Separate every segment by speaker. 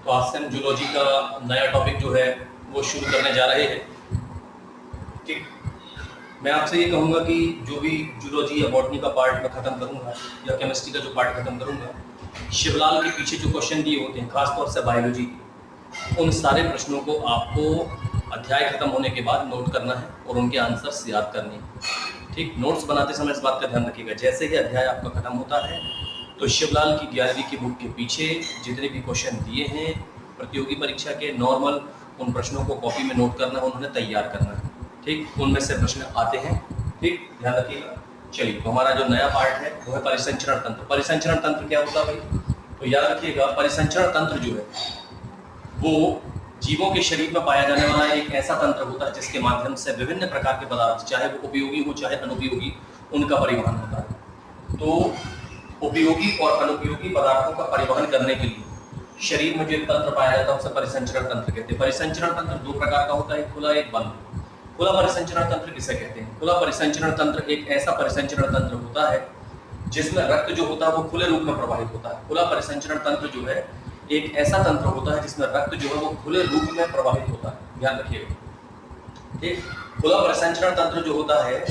Speaker 1: तो आज से हम जूलॉजी का नया टॉपिक जो है वो शुरू करने जा रहे हैं। ठीक, मैं आपसे ये कहूँगा कि जो भी जूलॉजी या बॉटनी का पार्ट मैं ख़त्म करूँगा या केमिस्ट्री का जो पार्ट ख़त्म करूँगा, शिवलाल के पीछे जो क्वेश्चन दिए होते हैं खासतौर से बायोलॉजी के, उन सारे प्रश्नों को आपको अध्याय खत्म होने के बाद नोट करना है और उनके आंसर्स याद करने हैं। ठीक, नोट्स बनाते समय इस बात का ध्यान रखिएगा, जैसे ही अध्याय आपका खत्म होता है तो शिवलाल की 11वीं की बुक के पीछे जितने भी क्वेश्चन दिए हैं प्रतियोगी परीक्षा के नॉर्मल, उन प्रश्नों को कॉपी में नोट करना है, उन्हें तैयार करना है। ठीक, उनमें से प्रश्न आते हैं। ठीक, ध्यान रखिएगा। चलिए, तो हमारा जो नया पार्ट है वो है परिसंचरण तंत्र। परिसंचरण तंत्र क्या होता है भाई? तो याद रखिएगा, परिसंचरण तंत्र जो है वो जीवों के शरीर में पाया जाने वाला एक ऐसा तंत्र होता है जिसके माध्यम से विभिन्न प्रकार के पदार्थ, चाहे वो उपयोगी हो चाहे अनुपयोगी, उनका परिवहन होता है। तो उपयोगी और अनुपयोगी पदार्थों का परिवहन करने के लिए शरीर में जो एक तंत्र पाया जाता है उसे परिसंचरण तंत्र कहते हैं। परिसंचरण तंत्र दो प्रकार का होता है, एक खुला एक बंद। खुला परिसंचरण तंत्र किसे कहते हैं? खुला परिसंचरण तंत्र एक ऐसा परिसंचरण तंत्र होता है जिसमें रक्त जो होता है वो खुले रूप में प्रवाहित होता है। खुला परिसंचरण तंत्र जो है एक ऐसा तंत्र होता है जिसमें रक्त जो है वो खुले रूप में प्रवाहित होता है। ध्यान रखिएगा। ठीक, खुला परिसंचरण तंत्र जो होता है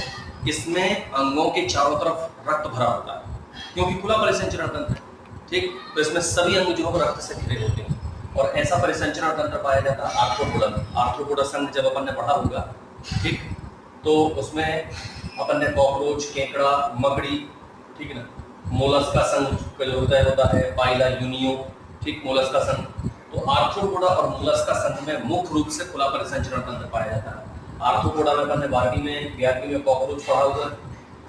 Speaker 1: इसमें अंगों के चारों तरफ रक्त भरा होता है क्योंकि खुला परिसंचरण तंत्र है। ठीक, तो इसमें सभी अंग जो है रक्त से घिरे होते हैं और ऐसा परिसंचरण तंत्र पाया जाता है आर्थ्रोपोडा में। आर्थ्रोपोडा संघ जब अपन ने पढ़ा होगा, ठीक, तो उसमें अपन ने कॉकरोच, केकड़ा, मकड़ी, ठीक है ना, मोलस्का संघ जो होता है पाइला यूनियो, ठीक, मोलस्का संघ। तो आर्थ्रोपोडा और मोलस्का संघ में मुख्य रूप से खुला परिसंचरण तंत्र पाया जाता है। आर्थ्रोपोडा में अपन ने 11वीं में कॉकरोच पढ़ा हुआ है,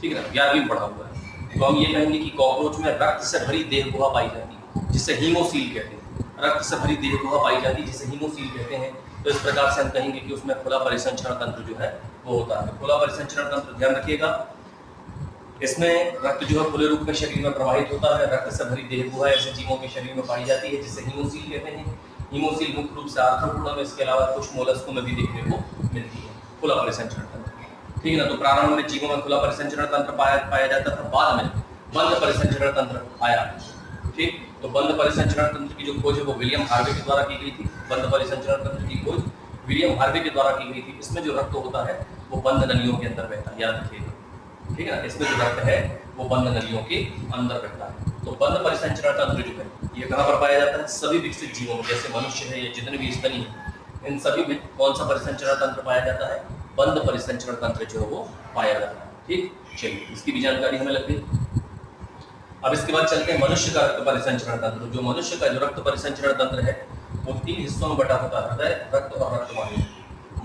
Speaker 1: ठीक है ना, 11वीं में पढ़ा हुआ है। तो हम ये कहेंगे कि कॉकरोच में रक्त से भरी देह गुहा पाई जाती है जिसे हीमोसील कहते हैं। रक्त से भरी देह गुहा पाई जाती है जिसे हीमोसील कहते हैं। तो इस प्रकार से हम कहेंगे कि उसमें खुला परिसंचरण तंत्र जो है वो होता है। खुला परिसंचरण तंत्र, ध्यान रखिएगा, इसमें रक्त जो है खुले रूप में शरीर में प्रवाहित होता है। रक्त से भरी देह गुहा ऐसे जीवों के शरीर में पाई जाती है जिसे हीमोसील कहते हैं। हीमोसील मुख्य रूप से आर्थ्रोपोडा में, इसके अलावा कुछ मोलस्कों में भी देखने को मिलती है खुला परिसंचरण तंत्र। ठीक है ना, तो प्रारंभ में जीवों में खुला परिसंचरण तंत्र पाया जाता था, बाद में बंद परिसंचरण तंत्र आया। ठीक, तो बंद परिसंचरण तंत्र की जो खोज है वो विलियम हार्वे के द्वारा की गई थी। बंद परिसंचरण तंत्र की खोज विलियम हार्वे के द्वारा की गई थी। इसमें जो रक्त होता है वो बंद नलियों के अंदर बहता है, याद रखिएगा। ठीक है ना, इसमें जो रक्त है वो बंद नलियों के अंदर बहता है। तो बंद परिसंचरण तंत्र जो है ये कहाँ पर पाया जाता है? सभी विकसित जीवों में, जैसे मनुष्य है या जितने भी स्तनी है, इन सभी में कौन सा परिसंचरण तंत्र पाया जाता है? बंद परिसंचरण तंत्र जो है वो पाया जाता है। ठीक, चलिए, इसकी भी जानकारी हमें लग गई। अब इसके बाद चलते हैं मनुष्य का रक्त परिसंचरण तंत्र। जो मनुष्य का जो रक्त परिसंचरण तंत्र है वो 3 हिस्सों में बटा होता है, हृदय, रक्त और रक्तवाहिनी।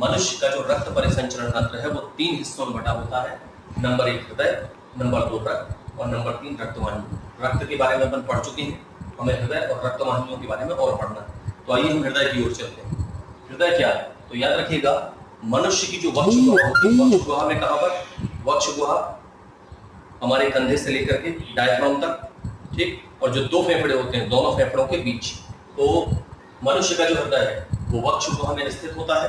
Speaker 1: मनुष्य का जो रक्त परिसंचरण तंत्र है वो 3 हिस्सों में बटा होता है। नंबर 1 हृदय, नंबर 2 रक्त और नंबर 3 रक्तवाहिनी। रक्त के बारे में अपन पढ़ चुके हैं, हमें हृदय और रक्तवाहिनियों के बारे में और पढ़ना है। तो आइए हम हृदय की ओर चलते हैं। हृदय क्या है? तो याद रखिएगा, मनुष्य की जो वक्ष गुहा होती है, वक्ष गुहा में कहां पर? वक्ष गुहा हमारे कंधे से लेकर के डायफ्राम तक, ठीक, और जो 2 फेफड़े होते हैं दोनों फेफड़ों के बीच। तो मनुष्य का जो हृदय है वो वक्ष गुहा में स्थित होता है।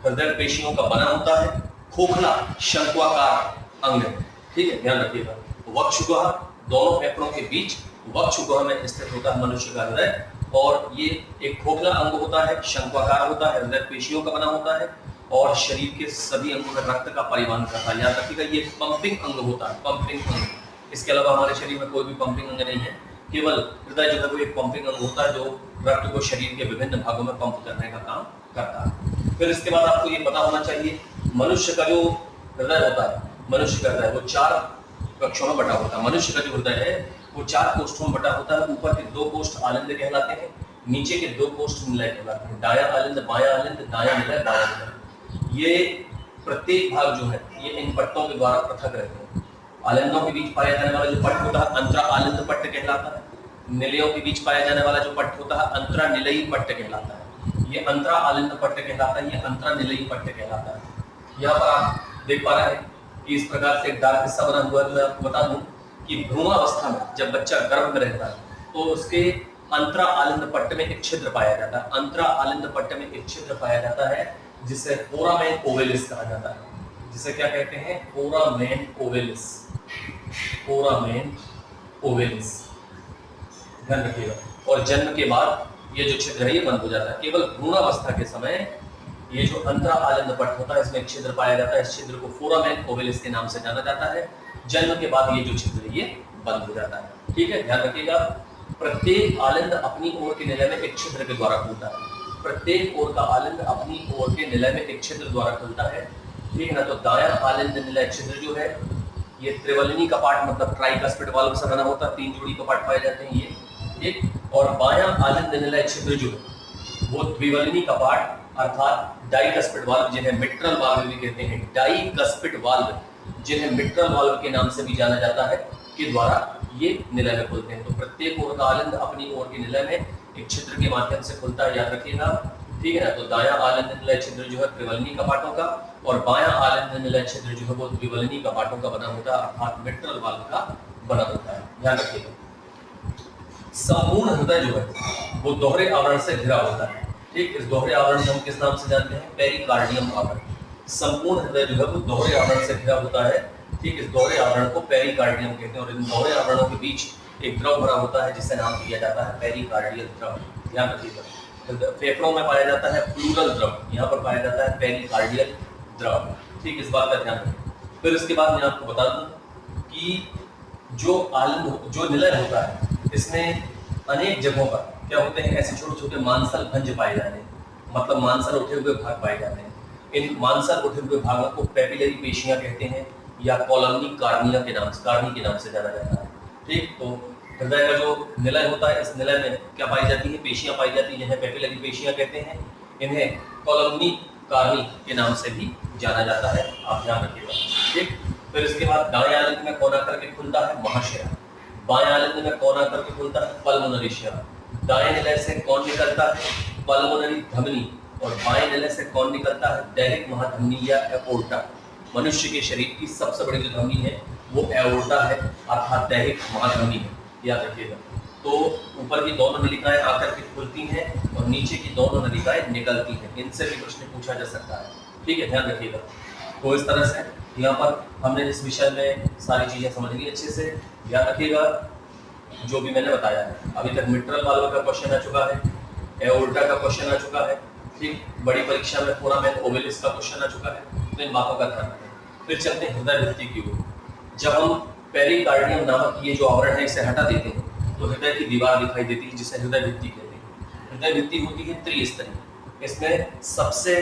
Speaker 1: हृदय पेशियों का बना होता है, खोखला शंक्वाकार अंग है। ठीक है, ध्यान रखिएगा, वक्ष गुहा दोनों फेफड़ों के बीच वक्ष गुहा में स्थित होता है मनुष्य का हृदय। और ये एक खोखला अंग होता है, शंक्वाकार होता है, हृदय पेशियों का बना होता है और शरीर के सभी अंगों में रक्त का परिवहन करता है। याद रखिएगा, ये पंपिंग अंग होता है, पंपिंग अंग। इसके अलावा हमारे शरीर में कोई भी पंपिंग अंग नहीं है, केवल हृदय जो है वो एक पंपिंग अंग होता है जो रक्त को शरीर के विभिन्न भागों में पंप करने का काम करता है। फिर इसके बाद आपको ये पता होना चाहिए, मनुष्य का जो हृदय होता है, मनुष्य का हृदय वो 4 कक्षों में बटा होता है। मनुष्य का जो हृदय है वो 4 कोष्ठों में बटा होता है। ऊपर के 2 कोष्ठ आलिंद कहलाते हैं, नीचे के 2 कोष्ठ निलय कहलाते हैं। दायां आलिंद, बायां आलिंद, दायां निलय, बायां निलय। ये प्रत्येक भाग जो है ये इन पट्टों के द्वारा पृथक रहते हैं। आलिंदों के बीच पाया जाने वाला जो पट्ट होता है अंतरा आलिंद पट्ट कहलाता है। निलयों के बीच पाया जाने वाला जो पट्ट होता है अंतरा निलयी पट्ट कहलाता है। ये अंतरा आलिंद पट्ट कहलाता है, ये अंतरा निलयी पट्ट कहलाता है। यहाँ पर आप देख पा रहे हैं कि इस प्रकार से एक डार्क हिस्सा बना हुआ है। मैं आपको बता दूं कि भ्रूणावस्था में जब बच्चा गर्भ में रहता है तो उसके अंतरा आलिंद पट्ट में एक छिद्र पाया जाता है। अंतरा आलिंद पट्ट में एक छिद्र पाया जाता है जिसे फोरामेन ओवेलिस कहा जाता है। जिसे क्या कहते हैं? Foramen ovalis. फोरामेन ओवेलिस, ध्यान रखिएगा। और जन्म के बाद ये जो छिद्र है ये बंद हो जाता है। केवल भ्रूणावस्था के समय ये जो अंतरा आलिंद पट होता है इसमें एक छिद्र पाया जाता है। इस छिद्र को फोरामेन ओवलिस के नाम से जाना जाता है। जन्म के बाद ये जो छिद्र है ये बंद हो जाता है। ठीक है, ध्यान रखिएगा, प्रत्येक आलिंद अपनी ओर के निलय में एक छिद्र के द्वारा खुलता है। प्रत्येक ओर का आलिंद अपनी ओर के निलय में एक छिद्र द्वारा खुलता है। ठीक है ना, तो दायां आलिंद निलय छिद्र जो है ये त्रिवलनी कपाट मतलब ट्राइकस्पिड वाल्व से बना होता है। 3 जोड़ी कपाट पाए जाते हैं ये, ठीक। और बायां आलिंद निलय छिद्र जो है वो द्विवलनी कपाट अर्थात डाइकस्पिड वाल्व जिन्हें मिट्रल वाल्व भी कहते हैं, डाइकस्पिड वाल्व जिन्हें मिट्रल वाल्व के नाम से भी जाना जाता है, के द्वारा ये निलय में खुलते हैं। तो प्रत्येक ओर का आलिंद अपनी ओर के निलय में एक छिद्र के माध्यम से खुलता है, याद रखिएगा। ठीक है ना, तो दायां आलिंद निलय छिद्र जो है त्रिवलनी कपाटों का और बायां आलिंद निलय छिद्र जो है वो द्विवलनी कपाटों का बना होता है अर्थात मिट्रल वाल्व का बना होता है, ध्यान रखिएगा। संपूर्ण हृदय जो है वो दोहरे आवरण से घिरा होता है। ठीक, इस दोहरे आवरण को हम किस नाम से जानते हैं? पेरिकार्डियम आवरण। संपूर्ण हृदय जो है वो दोहरे आवरण से घिरा होता है। ठीक, इस दोहरे आवरण को पेरिकार्डियम कहते हैं और इन दोहरे आवरणों के बीच एक द्रव भरा होता है जिसे नाम दिया जाता है पेरिकार्डियल द्रव, ध्यान रखिएगा। फेफड़ों में पाया जाता है प्लूरल द्रव, यहाँ पर पाया जाता है पेरिकार्डियल द्रव। ठीक, इस बात का ध्यान रखें। फिर इसके बाद मैं आपको बता दूं कि जो निलय होता है इसमें अनेक जगहों पर क्या होते हैं, ऐसे छोटे छोटे मांसल भंज पाए जाते हैं, मतलब मांसल उठे हुए भाग पाए जाते हैं। इन मांसल उठे हुए भागों को पेपिलरी पेशियां कहते हैं या कॉलोनी कार्निया के नाम से जाना जाता है। ठीक, तो हृदय का जो निलय होता है इस निलय में क्या पाई जाती है? पेशियां पाई जाती है जिन्हें पेपिलरी पेशियां कहते हैं। इन्हें कॉलोनी कार्नी के नाम से भी जाना जाता है, आप ध्यान रखिएगा। ठीक, फिर इसके बाद दाएं आलिंद में कौन आकर के खुलता है? महाशय। बाएं आलिंद में कौन आकर के खुलता है? पल्मोनरी शिरा। दाएं निलय से कौन निकलता है? पल्मोनरी धमनी। और बाएं निलय से कौन निकलता है? दैहिक महाधमनी या एओर्टा। मनुष्य के शरीर की सबसे बड़ी जो धमनी है वो एओर्टा है अर्थात दैहिक महाधमनी है, याद रखिएगा। तो ऊपर की दोनों नलिकाएं आकर के खुलती हैं और नीचे की दोनों नलिकाएं निकलती हैं। इनसे भी प्रश्न पूछा जा सकता है, ठीक है, ध्यान रखिएगा। तो इस तरह से यहाँ पर हमने इस विषय में सारी चीजें समझ ली अच्छे से, ध्यान रखिएगा। जो भी मैंने बताया है अभी तक मिट्रल वाल्व का क्वेश्चन आ चुका है, एओर्टा का क्वेश्चन आ चुका है, ठीक, बड़ी परीक्षा में फोरामेन ओवलिस का क्वेश्चन आ चुका है। तो इन बातों का ध्यान रखें। फिर चलते हैं हृदय भित्ति की ओर। जब हम पेरिकार्डियम नामक ये जो आवरण है इसे हटा देते हैं तो हृदय की दीवार दिखाई देती है जिसे हृदय भित्ति कहते हैं। हृदय भित्ति होती है त्रिस्तरीय। इसमें सबसे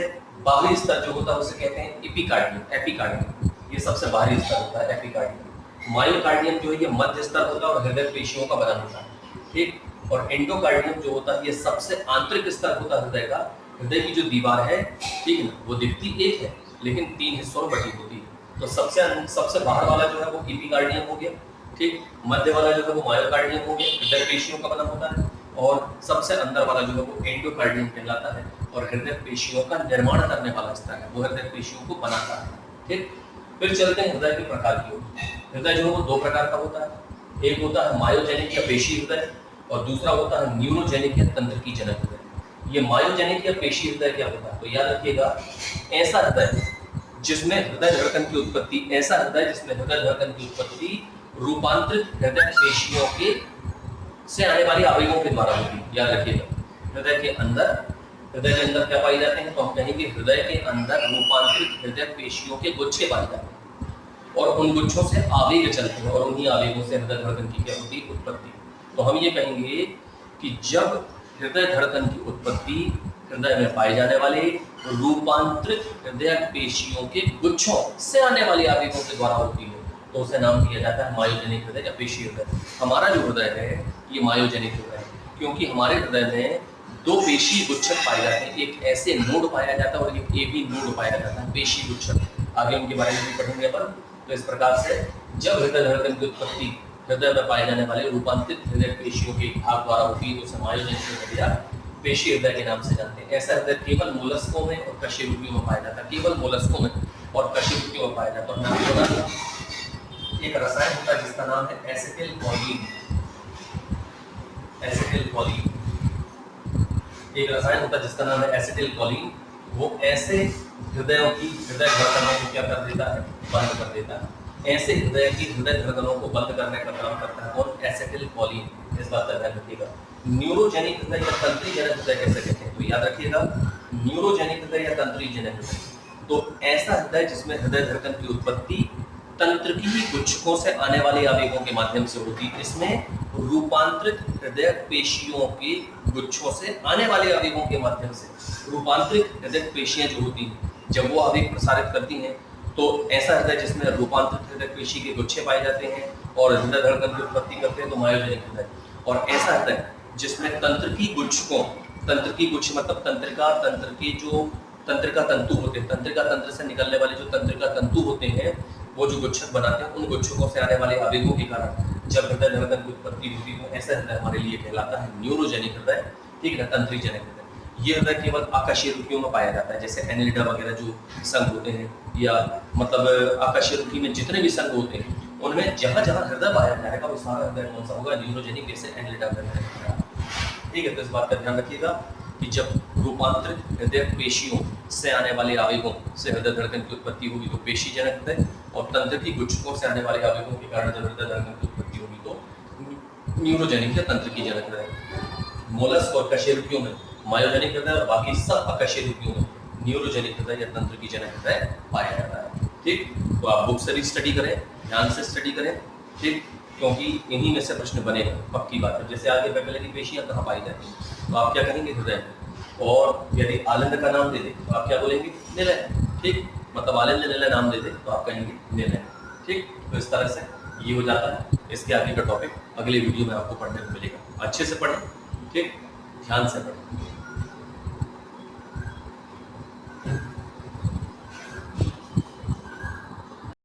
Speaker 1: बाहरी स्तर जो होता है उसे कहते हैं एपिकार्डियम। ये सबसे बाहरी स्तर होता है एपिकार्डियम। मायोकार्डियम जो है ये मध्य स्तर होता है और हृदय पेशियों का बना होता है, ठीक। और एंडोकार्डियम जो होता है ये सबसे आंतरिक स्तर होता है हृदय का। हृदय की जो दीवार है, ठीक है ना, वो दिखती एक है लेकिन 3 हिस्सों में बटी होती है। तो सबसे बाहर वाला जो है वो एपिकार्डियम हो गया, ठीक। मध्य वाला जो है वो मायोकार्डियम हो गया, हृदय पेशियों का बना होता है। और सबसे अंदर वाला जो है वो एंडोकार्डियम कहलाता है और हृदय पेशियों का निर्माण करने वाला स्तर है, वो हृदय पेशियों को बनाता है, ठीक। फिर चलते हैं हृदय के प्रकार की ओर। हृदय जो है वो 2 प्रकार का होता है। एक होता है मायोजेनिक या पेशी हृदय और दूसरा होता है न्यूरोजेनिक या तंत्रिकी जनक हृदय। ये मायोजेनिक या पेशी हृदय क्या होता है? तो याद रखिएगा, ऐसा हृदय जिसमें हृदय धड़कन की उत्पत्ति रूपांतरित हृदय पेशियों के से आने वाली आवेगों के द्वारा होती है। याद रखिएगा, हृदय के अंदर क्या पाए जाते हैं? तो हम कहेंगे हृदय के अंदर रूपांतरित हृदय पेशियों के गुच्छे पाए जाते हैं और उन गुच्छों से आवेग चलते हैं और उन्हीं आवेगों से हृदय धड़कन की क्या होती है? उत्पत्ति। तो हम ये कहेंगे कि जब हृदय धड़कन की उत्पत्ति हृदय में पाए जाने वाले रूपांतरित हृदय पेशियों के गुच्छों से आने वाली आवेगों के द्वारा होती है तो उसे नाम दिया जाता है मायोजेनिक हृदय या पेशी हृदय। हमारा जो हृदय है ये मायोजेनिक हृदय है क्योंकि हमारे हृदय में 2 पेशी गुच्छक पाए जाते हैं। एक ऐसे नोड पाया जाता है और एक एबी नोड पाया जाता है, पेशी गुच्छक। आगे उनके बारे में भी पढ़ेंगे अपन। तो इस प्रकार से जब हृदय धड़कन की उत्पत्ति हृदय में पाए जाने वाले रूपांतरित हृदय पेशियों के भाग द्वारा होती है तो उसे मायोजेनिक हृदय या पेशी हृदय के नाम से जानते हैं। ऐसा हृदय केवल मोलस्कों में और कशेरुकियों में पाया जाता है, केवल मोलस्कों में और कशेरुकियों में पाया जाता है। हमने बोला एक रसायन होता है जिसका नाम है एसिटिल कोलिन। एक रसायन होता है जिसका नाम है एसिटिल कोलिन। वो ऐसे हृदयों की हृदय धड़कनों को क्या कर देता है? बंद कर देता है। ऐसे हृदय की हृदय धड़कनों को बंद करने का काम करता है कौन? एसिटिलकोलिन। इस बात का ध्यान रखिएगा। न्यूरोजेनिक हृदय या तंत्रीजनक हृदय कैसे कहते हैं? तो याद रखिएगा, न्यूरोजेनिक हृदय या तंत्रीजनक हृदय, तो ऐसा हृदय जिसमें हृदय धड़कन की उत्पत्ति तंत्र की ही गुच्छकों से आने वाले आवेगों के माध्यम से होती है। इसमें रूपांतरित हृदय पेशियों के गुच्छों से आने वाले आवेगों के माध्यम से, रूपांतरित हृदय पेशियां जो होती हैं जब वो आवेग प्रसारित करती हैं, तो ऐसा हृदय जिसमें रूपांतरित हृदय पेशी के गुच्छे पाए जाते हैं और हृदय धड़कन की उत्पत्ति करते हैं, तो मायोजेनिक हृदय। और ऐसा हृदय जिसमें तंत्र की गुच्छकों, तंत्र की गुच्छ मतलब तंत्रिका, तंत्र के जो तंत्रिका तंतु होते हैं, तंत्रिका तंत्र से निकलने वाले जो तंत्रिका तंतु होते हैं, वो जो गुच्छक बनाते हैं, उन गुच्छकों से आने वाले आवेगों के कारण जब हृदय धड़कन की उत्पत्ति होती है, तो ऐसा हृदय हमारे लिए कहलाता है न्यूरोजेनिक हृदय, ठीक है, तंत्रीजनिक हृदय। ये हृदय केवल आकाशीय रुकियों में पाया जाता है, जैसे एनिलिडा वगैरह जो संघ होते हैं, या मतलब आकाशीय रुकि में जितने भी संघ होते हैं, उनमें जहां जहां हृदय पाया जाएगा वो सारा हृदय कौन सा होगा? न्यूरोजेनिक, जैसे एनिलिडा हृदय, ठीक है। तो इस बात का ध्यान रखिएगा कि जब रूपांतरित हृदय पेशियों से आने वाले आवेगों से हृदय धड़कन की उत्पत्ति होगी तो पेशीजनक हृदय, और तंत्र की गुच्छकों से आने वाले आवेगों के कारण जब हृदय धड़कन की उत्पत्ति होगी तो न्यूरोजेनिक या तंत्र की जनक हृदय। मोलस्क और कशेरुकियों में मायोजेनिक हृदय और बाकी सब अकशेरुकियों में न्यूरोजेनिक हृदय या तंत्र की जनक हृदय पाया जाता है, ठीक। तो आप बुक से भी स्टडी करें, ध्यान से स्टडी करें, ठीक, क्योंकि इन्हीं में से प्रश्न बनेगा, पक्की बात है। जैसे आगे बैकले की पेशियां कहाँ पाई जाती हैं, तो आप क्या कहेंगे? हृदय। और यदि आलिंद का नाम दे दे तो आप क्या बोलेंगे? निलय, ठीक, मतलब आलिंद निलय नाम दे दे तो आप कहेंगे निलय, ठीक। तो इस तरह से ये हो जाता है। इसके आगे का टॉपिक अगले वीडियो में आपको पढ़ने को मिलेगा। अच्छे से पढ़ें, ठीक, ध्यान से पढ़ें।